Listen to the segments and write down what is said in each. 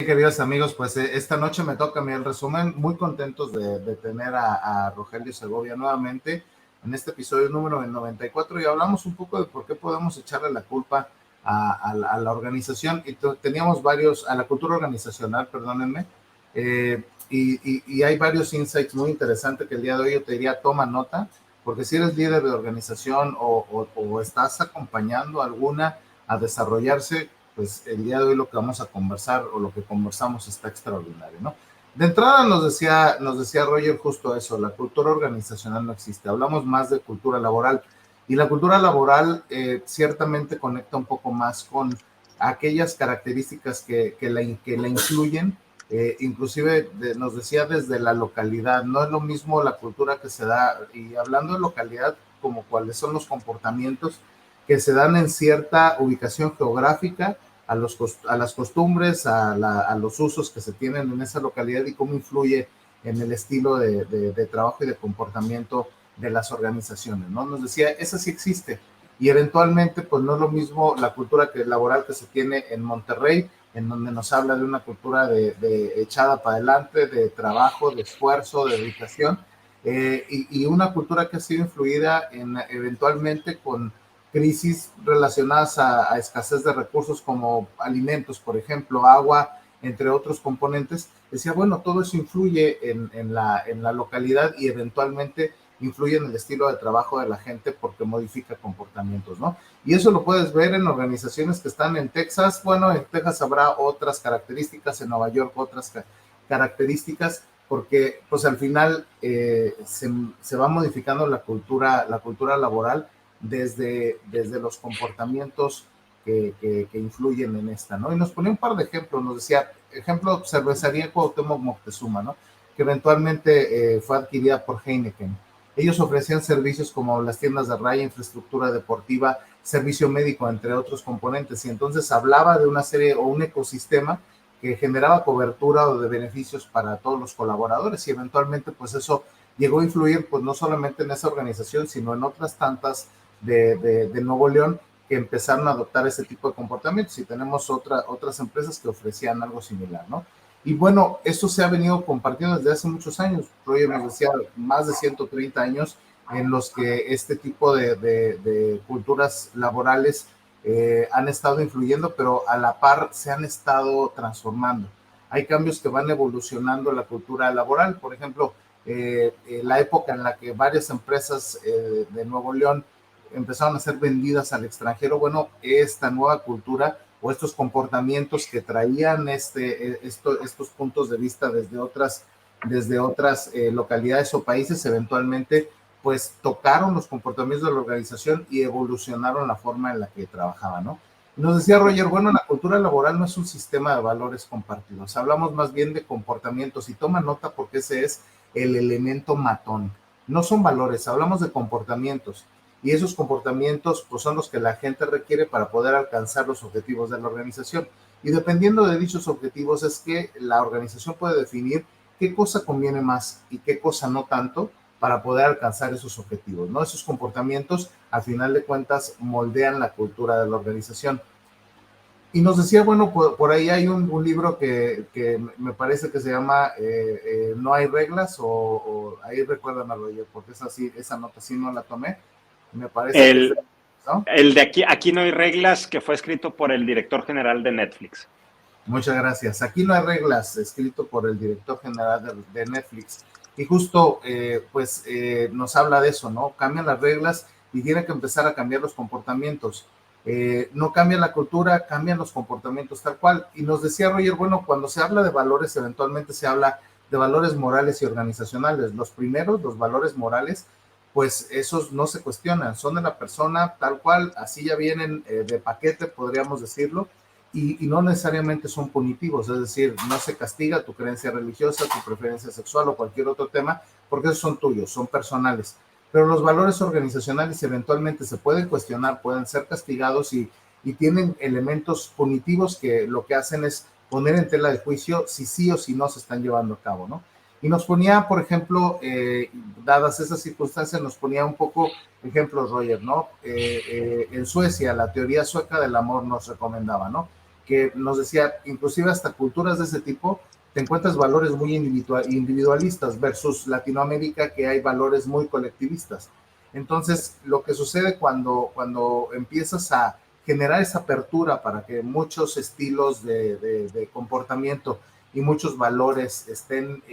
queridos amigos, pues esta noche me toca a mí el resumen. Muy contentos de tener a Rogelio Segovia nuevamente en este episodio número 94 y hablamos un poco de por qué podemos echarle la culpa a la organización. Y teníamos varios, a la cultura organizacional, perdónenme, y hay varios insights muy interesantes que el día de hoy yo te diría, toma nota, porque si eres líder de organización o estás acompañando a alguna a desarrollarse, pues el día de hoy lo que vamos a conversar o lo que conversamos está extraordinario, ¿no? De entrada nos decía Roger justo eso, la cultura organizacional no existe, hablamos más de cultura laboral y la cultura laboral ciertamente conecta un poco más con aquellas características que la incluyen, inclusive nos decía desde la localidad, no es lo mismo la cultura que se da, y hablando de localidad como cuáles son los comportamientos que se dan en cierta ubicación geográfica, a las costumbres, a los usos que se tienen en esa localidad y cómo influye en el estilo de trabajo y de comportamiento de las organizaciones, ¿no? Nos decía, esa sí existe y eventualmente pues no es lo mismo la cultura laboral que se tiene en Monterrey, en donde nos habla de una cultura de echada para adelante, de trabajo, de esfuerzo, de dedicación, y una cultura que ha sido influida eventualmente con crisis relacionadas a escasez de recursos como alimentos, por ejemplo, agua, entre otros componentes. Decía, bueno, todo eso influye en la localidad y eventualmente influye en el estilo de trabajo de la gente porque modifica comportamientos, ¿no? Y eso lo puedes ver en organizaciones que están en Texas. Bueno, en Texas habrá otras características, en Nueva York otras características, porque pues al final se va modificando la cultura laboral desde los comportamientos que influyen en esta, ¿no? Y nos ponía un par de ejemplos, nos decía, ejemplo, cervecería Cuauhtémoc Moctezuma, ¿no? Que eventualmente fue adquirida por Heineken. Ellos ofrecían servicios como las tiendas de raya, infraestructura deportiva, servicio médico, entre otros componentes, y entonces hablaba de una serie o un ecosistema que generaba cobertura o de beneficios para todos los colaboradores, y eventualmente pues eso llegó a influir pues no solamente en esa organización, sino en otras tantas de Nuevo León que empezaron a adoptar ese tipo de comportamientos, y tenemos otras empresas que ofrecían algo similar, ¿no? Y bueno, esto se ha venido compartiendo desde hace muchos años. Roger nos decía, más de 130 años en los que este tipo de culturas laborales han estado influyendo, pero a la par se han estado transformando. Hay cambios que van evolucionando la cultura laboral. Por ejemplo, la época en la que varias empresas de Nuevo León empezaron a ser vendidas al extranjero, bueno, esta nueva cultura o estos comportamientos que traían estos puntos de vista desde otras localidades o países, eventualmente pues tocaron los comportamientos de la organización y evolucionaron la forma en la que trabajaba, ¿no? Nos decía Roger, bueno, la cultura laboral no es un sistema de valores compartidos, hablamos más bien de comportamientos, y toma nota porque ese es el elemento matón. No son valores, hablamos de comportamientos, y esos comportamientos pues son los que la gente requiere para poder alcanzar los objetivos de la organización. Y dependiendo de dichos objetivos es que la organización puede definir qué cosa conviene más y qué cosa no tanto para poder alcanzar esos objetivos, ¿no? Esos comportamientos, al final de cuentas, moldean la cultura de la organización. Y nos decía, bueno, por ahí hay un libro que me parece que se llama No hay reglas, o ahí recuérdame, Roger, porque esa nota sí no la tomé. Me parece que es, ¿no? El de aquí no hay reglas, que fue escrito por el director general de Netflix. Muchas gracias. Aquí no hay reglas, escrito por el director general de Netflix. Y justo, nos habla de eso, ¿no? Cambian las reglas y tiene que empezar a cambiar los comportamientos. No cambia la cultura, cambian los comportamientos tal cual. Y nos decía Roger, bueno, cuando se habla de valores, eventualmente se habla de valores morales y organizacionales. Los primeros, los valores morales, pues esos no se cuestionan, son de la persona tal cual, así ya vienen de paquete, podríamos decirlo, y no necesariamente son punitivos, es decir, no se castiga tu creencia religiosa, tu preferencia sexual o cualquier otro tema, porque esos son tuyos, son personales. Pero los valores organizacionales eventualmente se pueden cuestionar, pueden ser castigados y tienen elementos punitivos que lo que hacen es poner en tela de juicio si sí o si no se están llevando a cabo, ¿no? Y nos ponía, por ejemplo, dadas esas circunstancias, nos ponía un poco ejemplos, Roger, ¿no? En Suecia, la teoría sueca del amor nos recomendaba, ¿no? que nos decía, inclusive hasta culturas de ese tipo, te encuentras valores muy individualistas versus Latinoamérica, que hay valores muy colectivistas. Entonces, lo que sucede cuando empiezas a generar esa apertura para que muchos estilos de comportamiento y muchos valores estén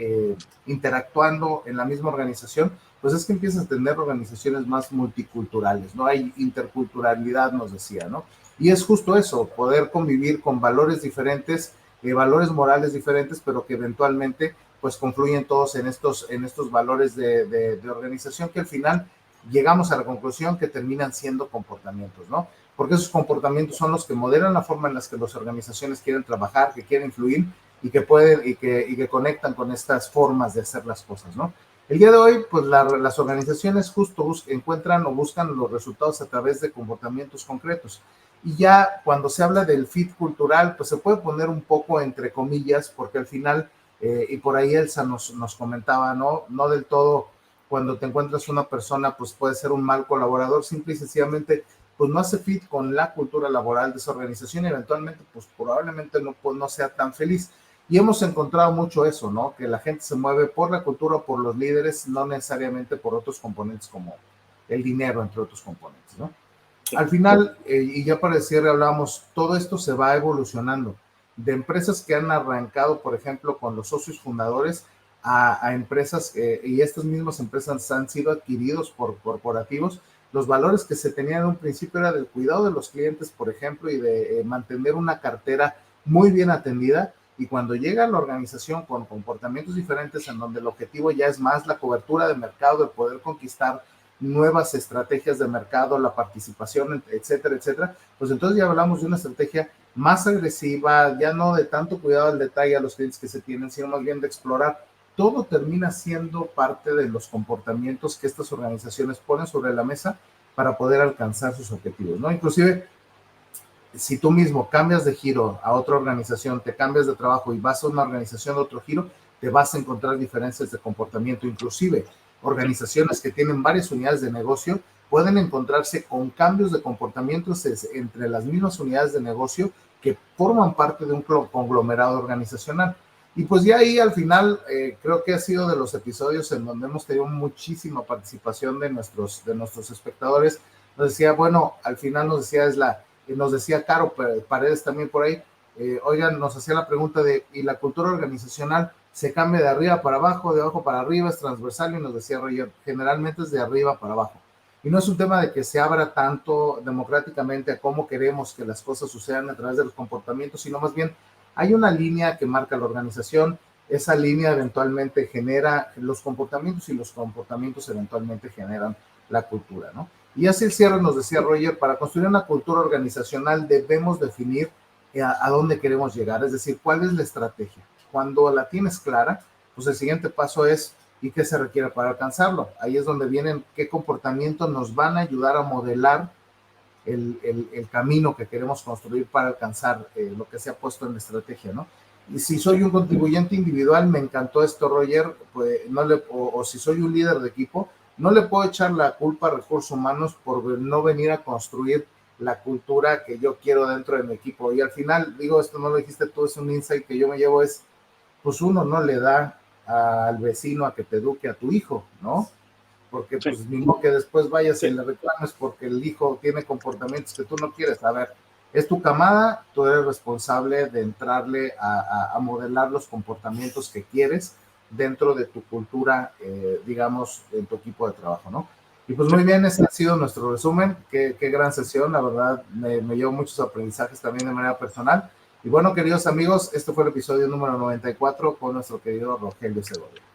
interactuando en la misma organización, pues es que empiezas a tener organizaciones más multiculturales, ¿no? Hay interculturalidad, nos decía, ¿no? Y es justo eso, poder convivir con valores diferentes, valores morales diferentes, pero que eventualmente pues confluyen todos en estos valores de organización, que al final llegamos a la conclusión que terminan siendo comportamientos, ¿no? Porque esos comportamientos son los que modelan la forma en la que las organizaciones quieren trabajar, que quieren influir y que pueden y que conectan con estas formas de hacer las cosas, ¿no? El día de hoy, pues las organizaciones justo encuentran o buscan los resultados a través de comportamientos concretos. Y ya cuando se habla del fit cultural, pues se puede poner un poco entre comillas, porque al final, y por ahí Elsa nos comentaba, ¿no? No del todo, cuando te encuentras una persona, pues puede ser un mal colaborador, simple y sencillamente, pues no hace fit con la cultura laboral de esa organización y eventualmente, pues probablemente no, pues, no sea tan feliz. Y hemos encontrado mucho eso, ¿no? Que la gente se mueve por la cultura, por los líderes, no necesariamente por otros componentes como el dinero, entre otros componentes, ¿no? Al final, y ya para decir, hablamos, todo esto se va evolucionando. De empresas que han arrancado, por ejemplo, con los socios fundadores, a empresas, y estas mismas empresas han sido adquiridos por corporativos. Los valores que se tenían en un principio era del cuidado de los clientes, por ejemplo, y de mantener una cartera muy bien atendida. Y cuando llega la organización con comportamientos diferentes, en donde el objetivo ya es más la cobertura de mercado, el poder conquistar nuevas estrategias de mercado, la participación, etcétera, etcétera, pues entonces ya hablamos de una estrategia más agresiva, ya no de tanto cuidado al detalle a los clientes que se tienen, sino más bien de explorar. Todo termina siendo parte de los comportamientos que estas organizaciones ponen sobre la mesa para poder alcanzar sus objetivos, ¿no? Inclusive, si tú mismo cambias de giro a otra organización, te cambias de trabajo y vas a una organización de otro giro, te vas a encontrar diferencias de comportamiento. Inclusive, organizaciones que tienen varias unidades de negocio pueden encontrarse con cambios de comportamientos entre las mismas unidades de negocio que forman parte de un conglomerado organizacional. Y pues ya ahí al final creo que ha sido de los episodios en donde hemos tenido muchísima participación de nuestros espectadores. Nos decía, bueno, al final nos decía Caro Paredes también por ahí, oigan, nos hacía la pregunta de, ¿y la cultura organizacional se cambia de arriba para abajo, de abajo para arriba, es transversal? Y nos decía Roger, generalmente es de arriba para abajo. Y no es un tema de que se abra tanto democráticamente a cómo queremos que las cosas sucedan a través de los comportamientos, sino más bien hay una línea que marca la organización, esa línea eventualmente genera los comportamientos y los comportamientos eventualmente generan la cultura, ¿no? Y así el cierre nos decía Roger, para construir una cultura organizacional debemos definir a dónde queremos llegar, es decir, cuál es la estrategia. Cuando la tienes clara, pues el siguiente paso es ¿y qué se requiere para alcanzarlo? Ahí es donde vienen qué comportamientos nos van a ayudar a modelar el camino que queremos construir para alcanzar lo que se ha puesto en la estrategia, ¿no? Y si soy un contribuyente individual, me encantó esto, Roger, pues o si soy un líder de equipo, no le puedo echar la culpa a recursos humanos por no venir a construir la cultura que yo quiero dentro de mi equipo. Y al final, digo, esto no lo dijiste tú, es un insight que yo me llevo, es, pues uno no le da al vecino a que te eduque a tu hijo, ¿no? Porque pues ni modo que después vayas y le reclames porque el hijo tiene comportamientos que tú no quieres. A ver, es tu camada, tú eres responsable de entrarle a modelar los comportamientos que quieres dentro de tu cultura, digamos, en tu equipo de trabajo, ¿no? Y pues muy bien, ese ha sido nuestro resumen. Qué gran sesión, la verdad, me llevo muchos aprendizajes también de manera personal. Y bueno, queridos amigos, este fue el episodio número 94 con nuestro querido Rogelio Segovia.